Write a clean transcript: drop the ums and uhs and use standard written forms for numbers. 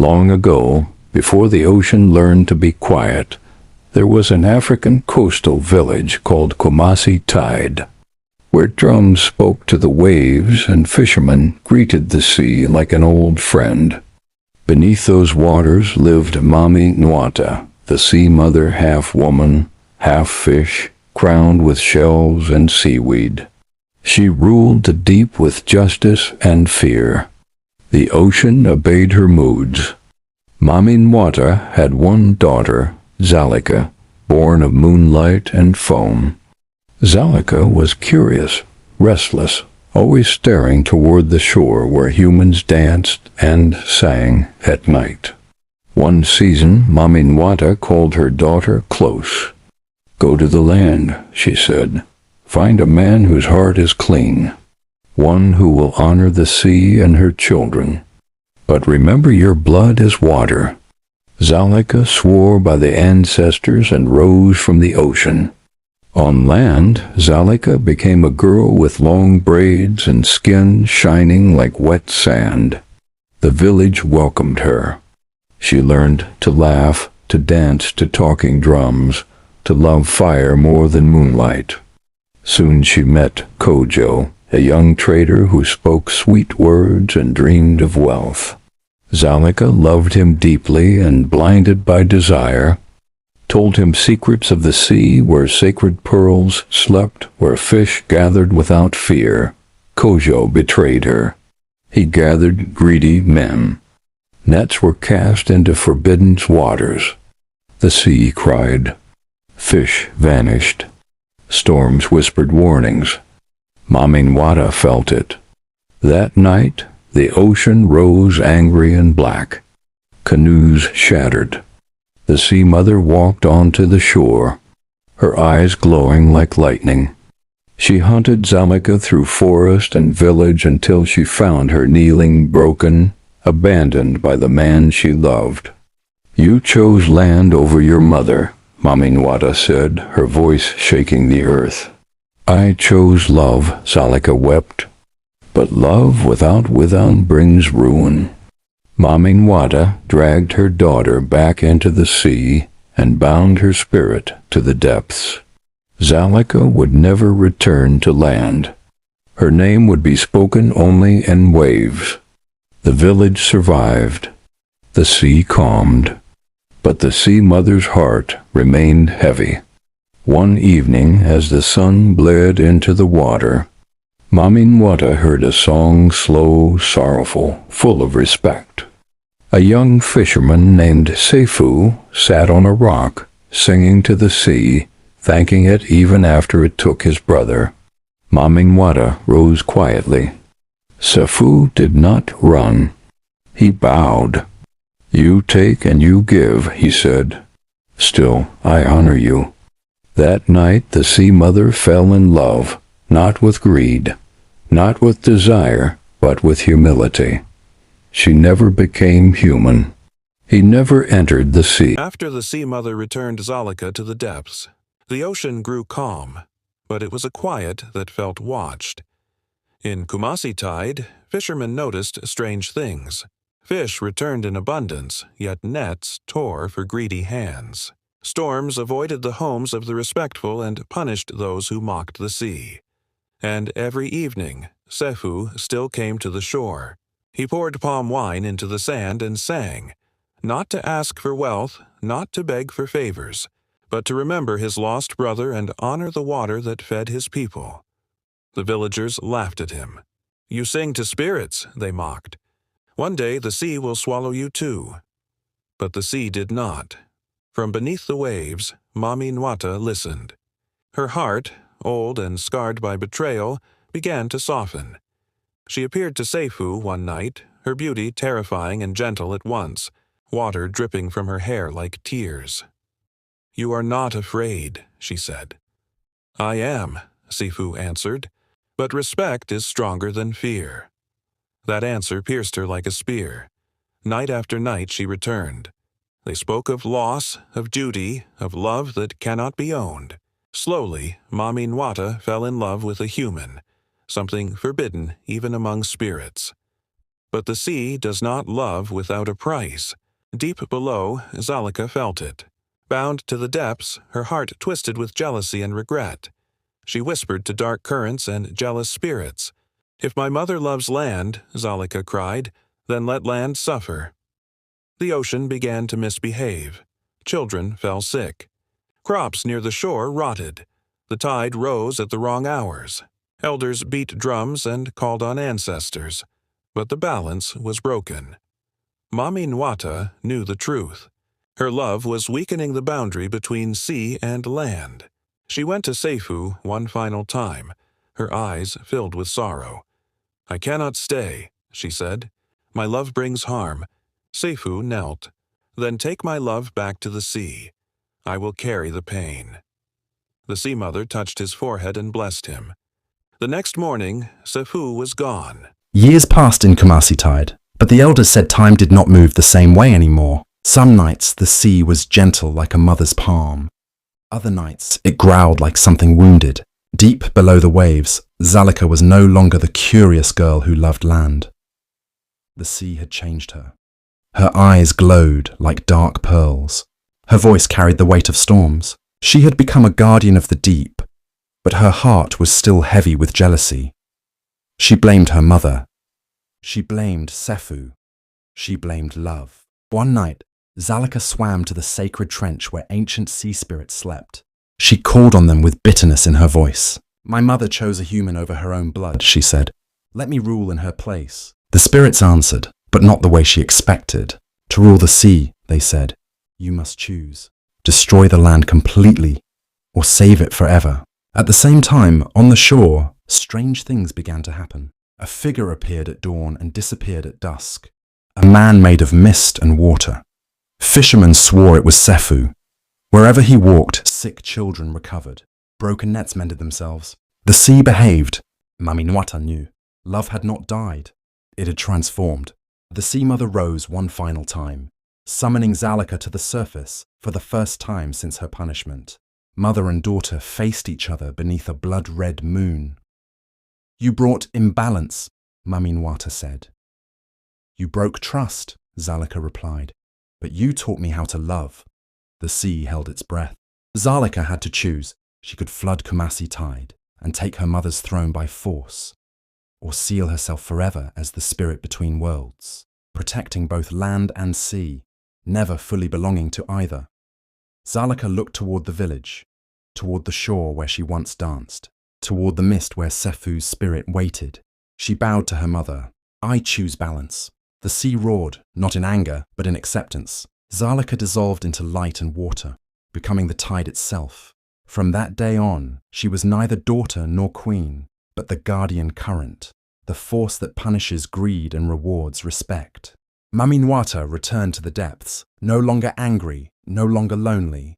Long ago, before the ocean learned to be quiet, there was an African coastal village called Kumasi Tide, where drums spoke to the waves and fishermen greeted the sea like an old friend. Beneath those waters lived Mami Nwata, the sea mother, half woman, half fish, crowned with shells and seaweed. She ruled the deep with justice and fear. The ocean obeyed her moods. Mami Nwata had one daughter, Zalika, born of moonlight and foam. Zalika was curious, restless, always staring toward the shore where humans danced and sang at night. One season, Mami Nwata called her daughter close. "Go to the land," she said. "Find a man whose heart is clean, one who will honor the sea and her children. But remember your blood is water." Zalika swore by the ancestors and rose from the ocean. On land, Zalika became a girl with long braids and skin shining like wet sand. The village welcomed her. She learned to laugh, to dance to talking drums, to love fire more than moonlight. Soon she met Kojo, a young trader who spoke sweet words and dreamed of wealth. Zalika loved him deeply and, blinded by desire, told him secrets of the sea where sacred pearls slept, where fish gathered without fear. Kojo betrayed her. He gathered greedy men. Nets were cast into forbidden waters. The sea cried. Fish vanished. Storms whispered warnings. Mami Nwata felt it. That night, the ocean rose angry and black. Canoes shattered. The sea mother walked onto the shore, her eyes glowing like lightning. She hunted Zalika through forest and village until she found her kneeling, broken, abandoned by the man she loved. "You chose land over your mother," Mami Nwata said, her voice shaking the earth. "I chose love," Zalika wept. "But love without wisdom brings ruin." Mami Nwata dragged her daughter back into the sea and bound her spirit to the depths. Zalika would never return to land. Her name would be spoken only in waves. The village survived. The sea calmed. But the sea mother's heart remained heavy. One evening, as the sun bled into the water, Mami Nwata heard a song, slow, sorrowful, full of respect. A young fisherman named Sefu sat on a rock, singing to the sea, thanking it even after it took his brother. Mami Nwata rose quietly. Sefu did not run. He bowed. "You take and you give," he said. "Still, I honor you." That night the sea mother fell in love, not with greed, not with desire, but with humility. She never became human. He never entered the sea. After the sea mother returned Zalika to the depths, the ocean grew calm, but it was a quiet that felt watched. In Kumasi Tide, fishermen noticed strange things. Fish returned in abundance, yet nets tore for greedy hands. Storms avoided the homes of the respectful and punished those who mocked the sea. And every evening, Sefu still came to the shore. He poured palm wine into the sand and sang, not to ask for wealth, not to beg for favors, but to remember his lost brother and honor the water that fed his people. The villagers laughed at him. "You sing to spirits," they mocked. "One day the sea will swallow you too." But the sea did not. From beneath the waves, Mami Nwata listened. Her heart, old and scarred by betrayal, began to soften. She appeared to Sefu one night, her beauty terrifying and gentle at once, water dripping from her hair like tears. "You are not afraid," she said. "I am," Sefu answered, "but respect is stronger than fear." That answer pierced her like a spear. Night after night she returned. They spoke of loss, of duty, of love that cannot be owned. Slowly, Mami Nwata fell in love with a human, something forbidden even among spirits. But the sea does not love without a price. Deep below, Zalika felt it. Bound to the depths, her heart twisted with jealousy and regret. She whispered to dark currents and jealous spirits. "If my mother loves land," Zalika cried, "then let land suffer." The ocean began to misbehave. Children fell sick. Crops near the shore rotted. The tide rose at the wrong hours. Elders beat drums and called on ancestors. But the balance was broken. Mami Nwata knew the truth. Her love was weakening the boundary between sea and land. She went to Seifu one final time, her eyes filled with sorrow. "I cannot stay," she said. "My love brings harm." Seifu knelt. "Then take my love back to the sea. I will carry the pain." The Sea Mother touched his forehead and blessed him. The next morning, Seifu was gone. Years passed in Kumasi Tide, but the elders said time did not move the same way anymore. Some nights the sea was gentle like a mother's palm. Other nights it growled like something wounded. Deep below the waves, Zalika was no longer the curious girl who loved land. The sea had changed her. Her eyes glowed like dark pearls. Her voice carried the weight of storms. She had become a guardian of the deep, but her heart was still heavy with jealousy. She blamed her mother. She blamed Sefu. She blamed love. One night, Zalika swam to the sacred trench where ancient sea spirits slept. She called on them with bitterness in her voice. "My mother chose a human over her own blood," she said. "Let me rule in her place." The spirits answered, but not the way she expected. "To rule the sea," they said, "you must choose. Destroy the land completely, or save it forever." At the same time, on the shore, strange things began to happen. A figure appeared at dawn and disappeared at dusk. A man made of mist and water. Fishermen swore it was Sefu. Wherever he walked, sick children recovered. Broken nets mended themselves. The sea behaved. Mami Nwata knew. Love had not died. It had transformed. The Sea Mother rose one final time, summoning Zalika to the surface for the first time since her punishment. Mother and daughter faced each other beneath a blood-red moon. "You brought imbalance," Mami Nwata said. "You broke trust," Zalika replied. "But you taught me how to love." The sea held its breath. Zalika had to choose. She could flood Kumasi Tide and take her mother's throne by force, or seal herself forever as the spirit between worlds, protecting both land and sea, never fully belonging to either. Zalika looked toward the village, toward the shore where she once danced, toward the mist where Sefu's spirit waited. She bowed to her mother. "I choose balance." The sea roared, not in anger, but in acceptance. Zalika dissolved into light and water, becoming the tide itself. From that day on, she was neither daughter nor queen, but the guardian current, the force that punishes greed and rewards respect. Mami Nwata returned to the depths, no longer angry, no longer lonely,